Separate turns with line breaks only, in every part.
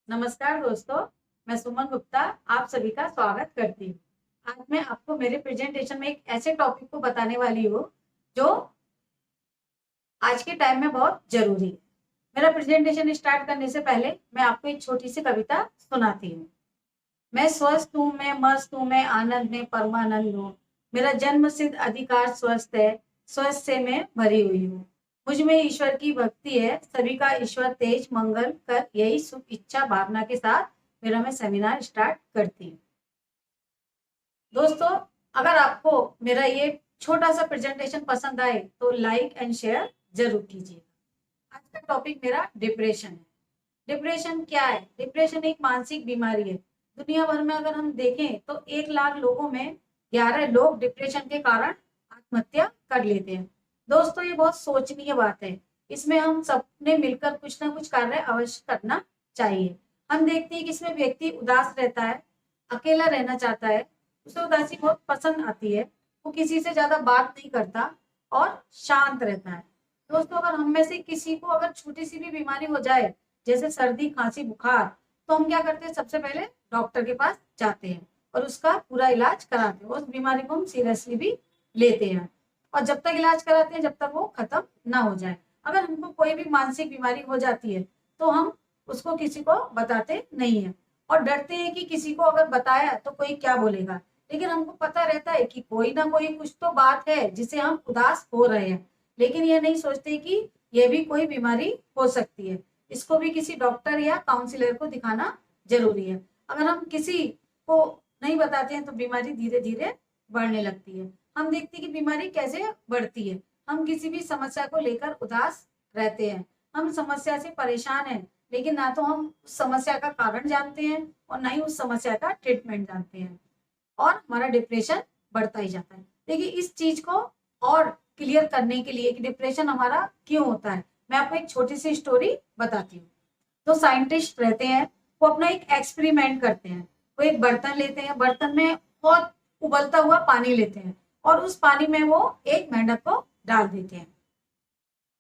नमस्कार दोस्तों, मैं सुमन गुप्ता आप सभी का स्वागत करती हूँ। आज मैं आपको मेरे प्रेजेंटेशन में एक ऐसे टॉपिक को बताने वाली हूँ जो आज के टाइम में बहुत जरूरी है। मेरा प्रेजेंटेशन स्टार्ट करने से पहले मैं आपको एक छोटी सी कविता सुनाती हूँ। मैं स्वस्थ हूँ, मैं मस्त हूँ, मैं आनंद में परमानंद हूँ। मेरा जन्म सिद्ध अधिकार स्वस्थ है, स्वस्थ से मैं भरी हुई हूँ। मुझ में ईश्वर की भक्ति है, सभी का ईश्वर तेज मंगल कर, यही शुभ इच्छा भावना के साथ मेरा मैं सेमिनार स्टार्ट करती हूँ। दोस्तों, अगर आपको मेरा ये छोटा सा प्रेजेंटेशन पसंद आए तो लाइक एंड शेयर जरूर कीजिएगा। आज का टॉपिक मेरा डिप्रेशन है। डिप्रेशन क्या है? डिप्रेशन एक मानसिक बीमारी है। दुनिया भर में अगर हम देखें तो 1 लाख लोगों में 11 लोग डिप्रेशन के कारण आत्महत्या कर लेते हैं। दोस्तों, ये बहुत सोचनीय बात है। इसमें हम सबने मिलकर कुछ ना कुछ कार्य अवश्य करना चाहिए। हम देखते हैं कि इसमें व्यक्ति उदास रहता है, अकेला रहना चाहता है, उसे उदासी बहुत पसंद आती है, वो किसी से ज्यादा बात नहीं करता और शांत रहता है। दोस्तों, अगर हम में से किसी को अगर छोटी सी भी बीमारी हो जाए, जैसे सर्दी खांसी बुखार, तो हम क्या करते हैं? सबसे पहले डॉक्टर के पास जाते हैं और उसका पूरा इलाज कराते हैं। उस बीमारी को हम सीरियसली भी लेते हैं और जब तक इलाज कराते हैं जब तक वो खत्म ना हो जाए। अगर हमको कोई भी मानसिक बीमारी हो जाती है तो हम उसको किसी को बताते नहीं है और डरते हैं कि किसी को अगर बताया तो कोई क्या बोलेगा। लेकिन हमको पता रहता है कि कोई ना कोई कुछ तो बात है जिसे हम उदास हो रहे हैं, लेकिन ये नहीं सोचते कि यह भी कोई बीमारी हो सकती है। इसको भी किसी डॉक्टर या काउंसलर को दिखाना जरूरी है। अगर हम किसी को नहीं बताते हैं तो बीमारी धीरे धीरे बढ़ने लगती है। हम देखते हैं कि बीमारी कैसे बढ़ती है। हम किसी भी समस्या को लेकर उदास रहते हैं, हम समस्या से परेशान हैं, लेकिन ना तो हम उस समस्या का कारण जानते हैं और ना ही उस समस्या का ट्रीटमेंट जानते हैं और हमारा डिप्रेशन बढ़ता ही जाता है। देखिए, इस चीज को और क्लियर करने के लिए कि डिप्रेशन हमारा क्यों होता है, मैं आपको एक छोटी सी स्टोरी बताती हूँ। तो साइंटिस्ट रहते हैं, वो अपना एक एक्सपेरिमेंट करते हैं। वो एक बर्तन लेते हैं, बर्तन में बहुत उबलता हुआ पानी लेते हैं और उस पानी में वो एक मेंढक को डाल देते हैं।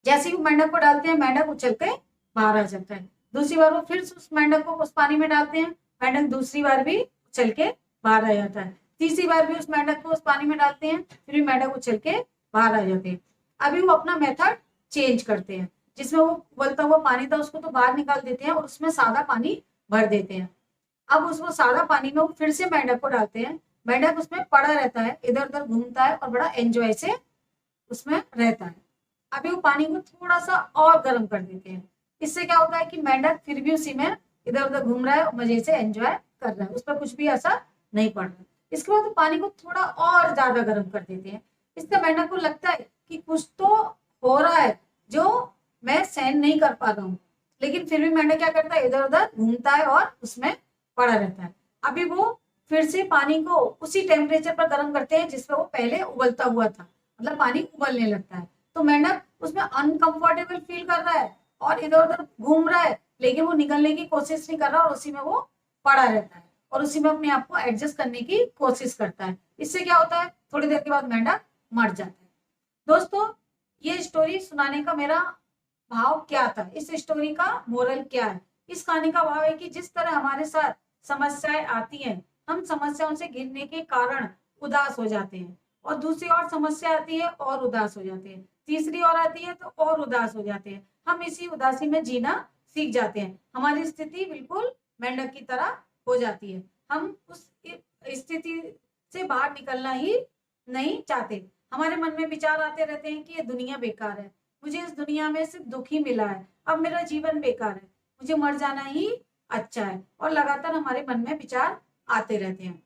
जैसे ही वो मेंढक को डालते हैं, मेंढक उछल के बाहर आ जाता है। दूसरी बार वो फिर उस मेंढक को उस पानी में डालते हैं, मेंढक दूसरी बार भी उछल के बाहर आ जाता है। तीसरी बार भी उस मेंढक को उस पानी में डालते हैं, फिर भी मेंढक उछल के बाहर आ जाते हैं। अभी वो अपना मेथड चेंज करते हैं, जिसमें वो उबलता हुआ पानी था उसको तो बाहर निकाल देते हैं और उसमें सादा पानी भर देते हैं। अब उसको सादा पानी में वो फिर से मेंढक को डालते हैं, मेंढक उसमें पड़ा रहता है, इधर उधर घूमता है और बड़ा एंजॉय से उसमें रहता है। अभी वो पानी को थोड़ा सा और गर्म कर देते हैं। इससे क्या होता है कि मेंढक फिर भी उसी में इधर उधर घूम रहा है और मजे से एंजॉय कर रहा है, उस पर कुछ भी असर नहीं पड़ रहा। इसके बाद पानी को थोड़ा और ज्यादा गर्म कर देते हैं। इससे मेंढक को लगता है कि कुछ तो हो रहा है जो मैं सहन नहीं कर पा रहा हूँ, लेकिन फिर भी मेंढक क्या करता है? इधर उधर घूमता है और उसमें पड़ा रहता है। अभी वो फिर से पानी को उसी टेम्परेचर पर गर्म करते हैं जिसमें वो पहले उबलता हुआ था, मतलब पानी उबलने लगता है। तो मेंढक उसमें अनकंफर्टेबल फील कर रहा है और इधर उधर घूम रहा है, लेकिन वो निकलने की कोशिश नहीं कर रहा और उसी में वो पड़ा रहता है और उसी में अपने आप को एडजस्ट करने की कोशिश करता है। इससे क्या होता है? थोड़ी देर के बाद मेंढक मर जाता है। दोस्तों, ये स्टोरी सुनाने का मेरा भाव क्या था? इस स्टोरी का मोरल क्या है? इस कहानी का भाव है कि जिस तरह हमारे साथ समस्याएं आती हैं, हम समस्याओं से घिरने के कारण उदास हो जाते हैं और दूसरी और समस्या आती है और उदास हो जाते हैं, तीसरी और आती है तो और उदास हो जाते हैं। हम इसी उदासी में जीना सीख जाते हैं। हमारी स्थिति बिल्कुल मेंढक की तरह हो जाती है। हम उस स्थिति से बाहर निकलना ही नहीं चाहते। हमारे मन में विचार आते रहते हैं कि ये दुनिया बेकार है, मुझे इस दुनिया में सिर्फ दुख ही मिला है, अब मेरा जीवन बेकार है, मुझे मर जाना ही अच्छा है। और लगातार हमारे मन में विचार आते रहते हैं।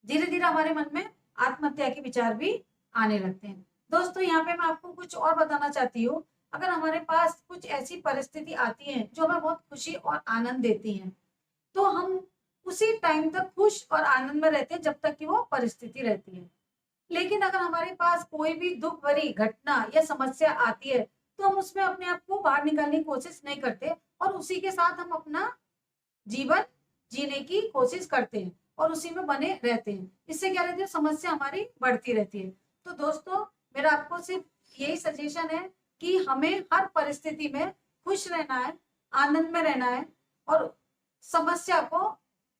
धीरे धीरे हमारे मन में आत्महत्या के विचार भी आने लगते हैं। दोस्तों, यहाँ पे मैं आपको कुछ और बताना चाहती हूँ। अगर हमारे पास कुछ ऐसी परिस्थिति आती है जो हमें बहुत खुशी और आनंद देती है, तो हम उसी टाइम तक खुश और आनंद में रहते हैं जब तक कि वो परिस्थिति रहती है। लेकिन अगर हमारे पास कोई भी दुख भरी घटना या समस्या आती है तो हम उसमें अपने आप को बाहर निकालने की कोशिश नहीं करते और उसी के साथ हम अपना जीवन जीने की कोशिश करते हैं और उसी में बने रहते हैं। इससे क्या रहती है? समस्या हमारी बढ़ती रहती है। तो दोस्तों, मेरा आपको सिर्फ यही सजेशन है कि हमें हर परिस्थिति में खुश रहना है, आनंद में रहना है और समस्या को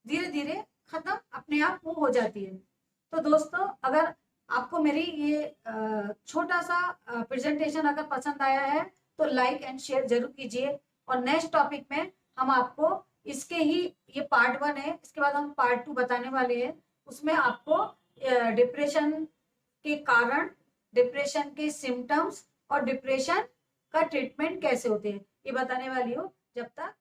धीरे धीरे खत्म अपने आप वो हो जाती है। तो दोस्तों, अगर आपको मेरी ये छोटा सा प्रेजेंटेशन अगर पसंद आया है तो लाइक एंड शेयर जरूर कीजिए। और नेक्स्ट टॉपिक में हम आपको इसके ही, ये पार्ट 1 है, इसके बाद हम पार्ट 2 बताने वाले हैं। उसमें आपको डिप्रेशन के कारण, डिप्रेशन के सिम्टम्स और डिप्रेशन का ट्रीटमेंट कैसे होते हैं ये बताने वाली हूँ। जब तक